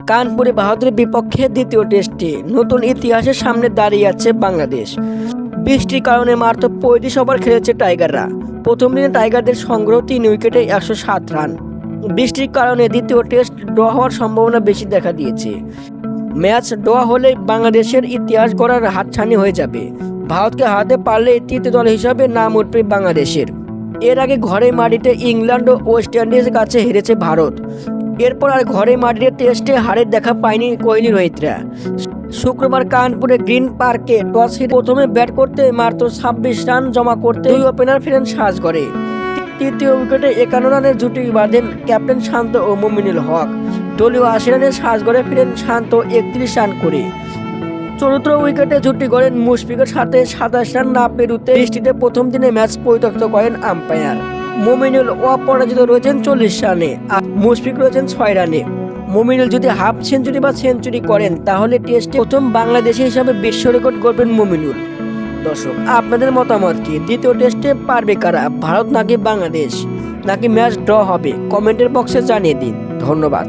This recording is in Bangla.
কানপুরে ভারতের বিপক্ষে দ্বিতীয় টেস্টে নতুন ইতিহাসের সামনে দাঁড়িয়ে আছে বাংলাদেশ। বৃষ্টির কারণে মাত্র 35 ওভার খেলেছে টাইগাররা। প্রথম দিনে টাইগারদের সংগ্রহ 3 উইকেটে 107 রান। বৃষ্টির কারণে দ্বিতীয় টেস্ট ড্র হওয়ার সম্ভাবনা বেশি দেখা দিয়েছে। ম্যাচ ড্র হলে বাংলাদেশের ইতিহাস গড়ার হাতছানি হয়ে যাবে। ভারতকে হারাতে পারলে তৃতীয় দল হিসাবে নাম উঠবে বাংলাদেশের। এর আগে ঘরে মাটিতে ইংল্যান্ড ও ওয়েস্ট ইন্ডিজের কাছে হেরেছে ভারত। এরপর আর ঘরে মাটিতে টেস্টে হারের দেখা পায়নি কোহলি রোহিতরা। শুক্রবার কানপুরে গ্রিন পার্কে টস হেরে প্রথমে ব্যাট করতে মাত্র 26 রান জমা করতে 2 ওপেনার ফেরেন সাজঘরে। তৃতীয় উইকেটে 51 রানের জুটি বাঁধেন ক্যাপ্টেন শান্ত ও মুমিনুল হক। দলীয় 80 রানের সাজঘরে ফিরেন শান্ত 31 রান করে। চতুর্থ উইকেটে জুটি গড়েন মুশফিকের সাথে 27 রান না পেরুতে বৃষ্টিতে প্রথম দিনে ম্যাচ পরিত্যক্ত করেন আম্পায়ার। মুমিনুল অপরাজিত রয়েছেন 40 রানে আর মুশফিক রয়েছেন 6 রানে। মুমিনুল যদি হাফ সেঞ্চুরি বা সেঞ্চুরি করেন তাহলে টেস্টে প্রথম বাংলাদেশি হিসাবে বিশ্ব রেকর্ড গড়বেন মুমিনুল। দর্শক, আপনাদের মতামত কি? দ্বিতীয় টেস্টে পারবে কারা, ভারত নাকি বাংলাদেশ, নাকি ম্যাচ ড্র হবে? কমেন্টের বক্সে জানিয়ে দিন। ধন্যবাদ।